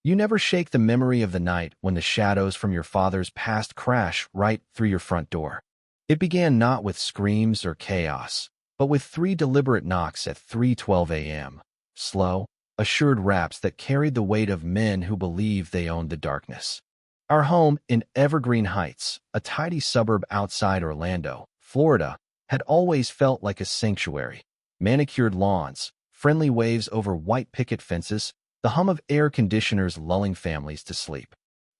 You never shake the memory of the night when the shadows from your father's past crash right through your front door. It began not with screams or chaos, but with 3 deliberate knocks at 3:12 a.m. Slow, assured raps that carried the weight of men who believed they owned the darkness. Our home in Evergreen Heights, a tidy suburb outside Orlando, Florida, had always felt like a sanctuary. Manicured lawns, friendly waves over white picket fences, the hum of air conditioners lulling families to sleep.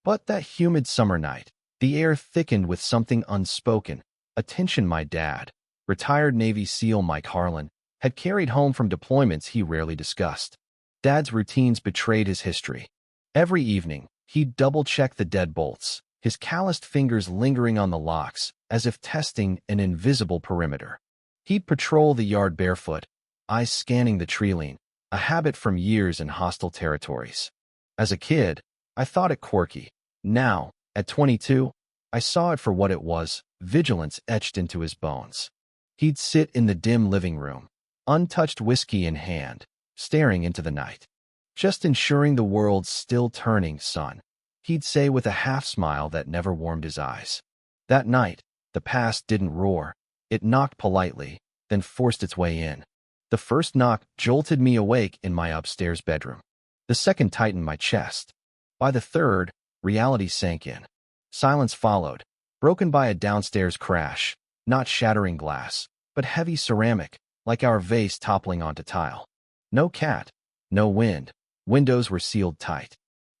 But that humid summer night, the air thickened with something unspoken, a tension my dad, retired Navy SEAL Mike Harlan, had carried home from deployments he rarely discussed. Dad's routines betrayed his history. Every evening, he'd double-check the deadbolts, his calloused fingers lingering on the locks, as if testing an invisible perimeter. He'd patrol the yard barefoot, eyes scanning the tree-line, a habit from years in hostile territories. As a kid, I thought it quirky. Now, at 22, I saw it for what it was, vigilance etched into his bones. He'd sit in the dim living room, untouched whiskey in hand, staring into the night. "Just ensuring the world's still turning, son," he'd say with a half-smile that never warmed his eyes. That night, the past didn't roar. It knocked politely, then forced its way in. The first knock jolted me awake in my upstairs bedroom. The second tightened my chest. By the third, reality sank in. Silence followed, broken by a downstairs crash, not shattering glass, but heavy ceramic, like our vase toppling onto tile. No cat, no wind. Windows were sealed tight.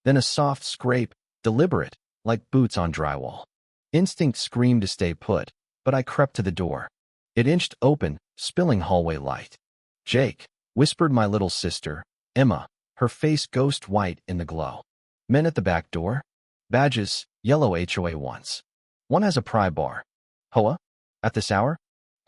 Then a soft scrape, deliberate, like boots on drywall. Instinct screamed to stay put, but I crept to the door. It inched open, spilling hallway light. "Jake," whispered my little sister, Emma, her face ghost white in the glow. "Men at the back door? Badges, yellow HOA ones. One has a pry bar. HOA? At this hour?"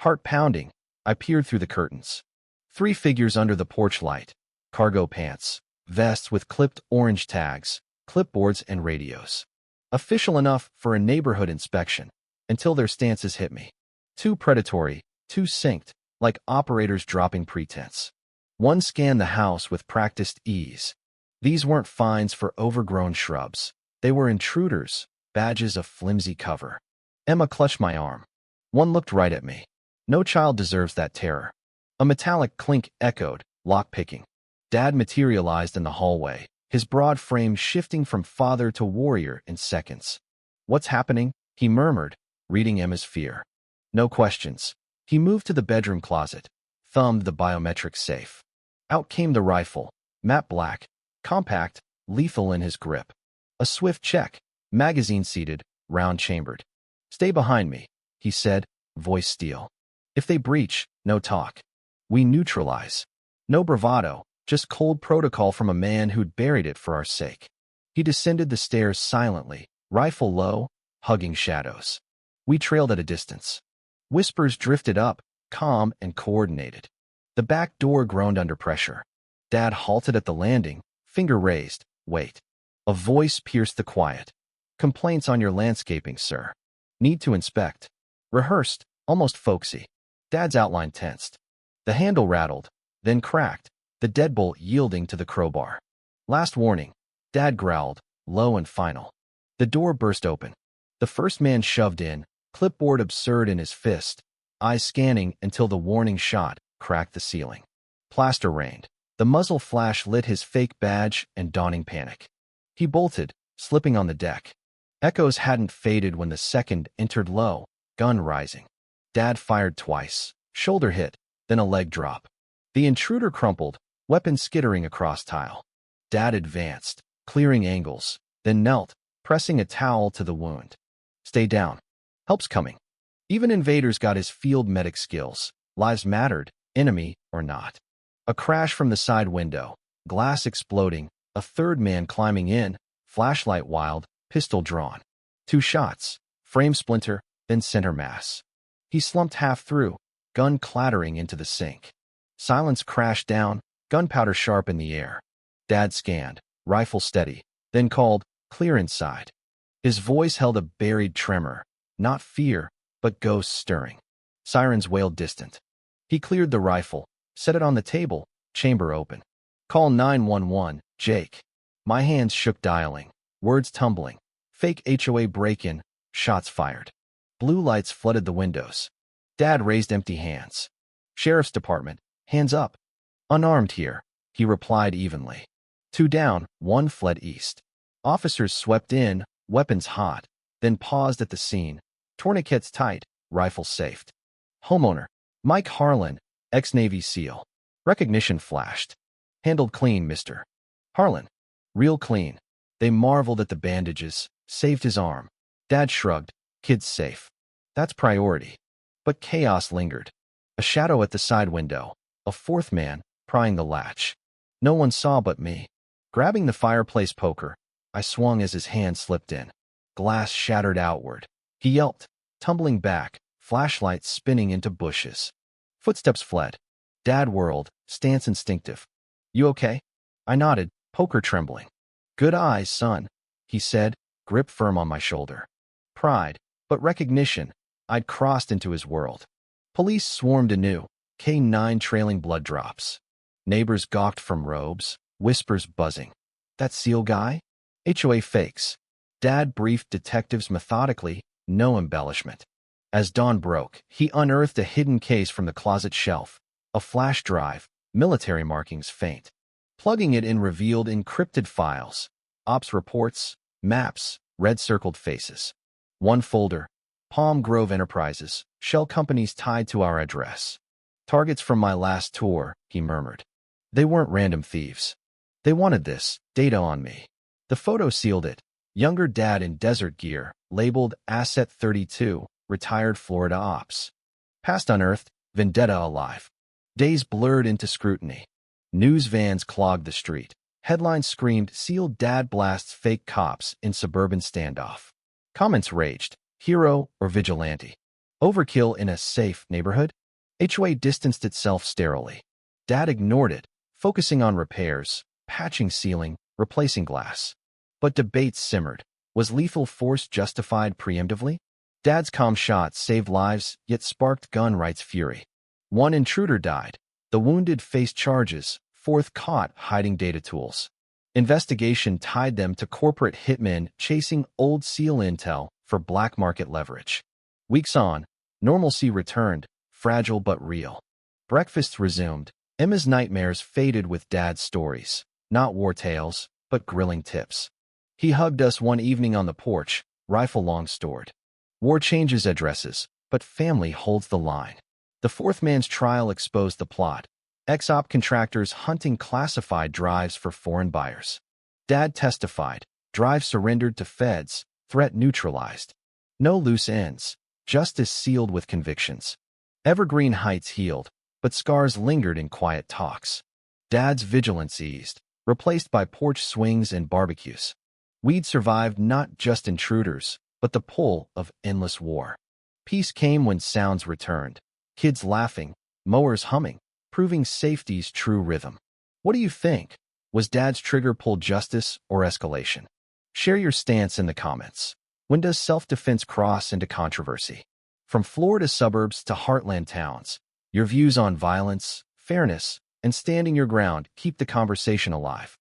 Heart pounding, I peered through the curtains. 3 figures under the porch light. Cargo pants, vests with clipped orange tags, clipboards and radios. Official enough for a neighborhood inspection, until their stances hit me. Too predatory, too synced, like operators dropping pretense. One scanned the house with practiced ease. These weren't fines for overgrown shrubs. They were intruders, badges of flimsy cover. Emma clutched my arm. One looked right at me. No child deserves that terror. A metallic clink echoed, lock-picking. Dad materialized in the hallway, his broad frame shifting from father to warrior in seconds. "What's happening?" he murmured, reading Emma's fear. No questions. He moved to the bedroom closet, thumbed the biometric safe. Out came the rifle, matte black, compact, lethal in his grip. A swift check, magazine seated, round-chambered. "Stay behind me," he said, voice steel. "If they breach, no talk. We neutralize. No bravado, just cold protocol from a man who'd buried it for our sake." He descended the stairs silently, rifle low, hugging shadows. We trailed at a distance. Whispers drifted up, calm and coordinated. The back door groaned under pressure. Dad halted at the landing, finger raised. "Wait." A voice pierced the quiet. "Complaints on your landscaping, sir. Need to inspect." Rehearsed, almost folksy. Dad's outline tensed. The handle rattled, then cracked, the deadbolt yielding to the crowbar. "Last warning," Dad growled, low and final. The door burst open. The first man shoved in, clipboard absurd in his fist, eyes scanning until the warning shot cracked the ceiling. Plaster rained. The muzzle flash lit his fake badge and dawning panic. He bolted, slipping on the deck. Echoes hadn't faded when the second entered low, gun rising. Dad fired twice, shoulder hit, then a leg drop. The intruder crumpled, weapon skittering across tile. Dad advanced, clearing angles, then knelt, pressing a towel to the wound. "Stay down. Help's coming." Even invaders got his field medic skills. Lives mattered, enemy or not. A crash from the side window, glass exploding, a third man climbing in, flashlight wild, pistol drawn. 2 shots, frame splinter, then center mass. He slumped half through, gun clattering into the sink. Silence crashed down, gunpowder sharp in the air. Dad scanned, rifle steady, then called, "Clear inside." His voice held a buried tremor, not fear, but ghosts stirring. Sirens wailed distant. He cleared the rifle, set it on the table, chamber open. "Call 911, Jake." My hands shook dialing, words tumbling. Fake HOA break-in, shots fired. Blue lights flooded the windows. Dad raised empty hands. Sheriff's Department, hands up. Unarmed here, he replied evenly. 2 down, 1 fled east. Officers swept in, weapons hot, then paused at the scene, tourniquets tight, rifles safed. Homeowner, Mike Harlan, ex-Navy SEAL. Recognition flashed. Handled clean, Mr. Harlan. Real clean. They marveled at the bandages, saved his arm. Dad shrugged, kid's safe. That's priority. But chaos lingered. A shadow at the side window, a 4th man, prying the latch. No one saw but me. Grabbing the fireplace poker, I swung as his hand slipped in. Glass shattered outward. He yelped, tumbling back, flashlight spinning into bushes. Footsteps fled. Dad whirled, stance instinctive. You okay? I nodded, poker trembling. Good eyes, son, he said, grip firm on my shoulder. Pride, but recognition. I'd crossed into his world. Police swarmed anew, K9 trailing blood drops. Neighbors gawked from robes, whispers buzzing. That SEAL guy? HOA fakes. Dad briefed detectives methodically, no embellishment. As dawn broke, he unearthed a hidden case from the closet shelf, a flash drive, military markings faint. Plugging it in revealed encrypted files, ops reports, maps, red-circled faces. One folder, Palm Grove Enterprises, shell companies tied to our address. Targets from my last tour, he murmured. They weren't random thieves. They wanted this, data on me. The photo sealed it. Younger dad in desert gear, labeled Asset 32, retired Florida ops. Past unearthed, vendetta alive. Days blurred into scrutiny. News vans clogged the street. Headlines screamed, sealed dad blasts fake cops in suburban standoff. Comments raged, hero or vigilante. Overkill in a safe neighborhood? HOA distanced itself sterilely. Dad ignored it, focusing on repairs, patching ceiling, replacing glass. But debates simmered. Was lethal force justified preemptively? Dad's calm shots saved lives, yet sparked gun rights fury. One intruder died. The wounded faced charges, 4th caught hiding data tools. Investigation tied them to corporate hitmen chasing old SEAL intel for black market leverage. Weeks on, normalcy returned, fragile but real. Breakfasts resumed. Emma's nightmares faded with Dad's stories, not war tales, but grilling tips. He hugged us one evening on the porch, rifle long stored. War changes addresses, but family holds the line. The 4th man's trial exposed the plot. Ex-op contractors hunting classified drives for foreign buyers. Dad testified, drive surrendered to feds, threat neutralized. No loose ends, justice sealed with convictions. Evergreen Heights healed, but scars lingered in quiet talks. Dad's vigilance eased, replaced by porch swings and barbecues. We'd survived not just intruders, but the pull of endless war. Peace came when sounds returned. Kids laughing, mowers humming, proving safety's true rhythm. What do you think? Was Dad's trigger pull justice or escalation? Share your stance in the comments. When does self-defense cross into controversy? From Florida suburbs to heartland towns, your views on violence, fairness, and standing your ground keep the conversation alive.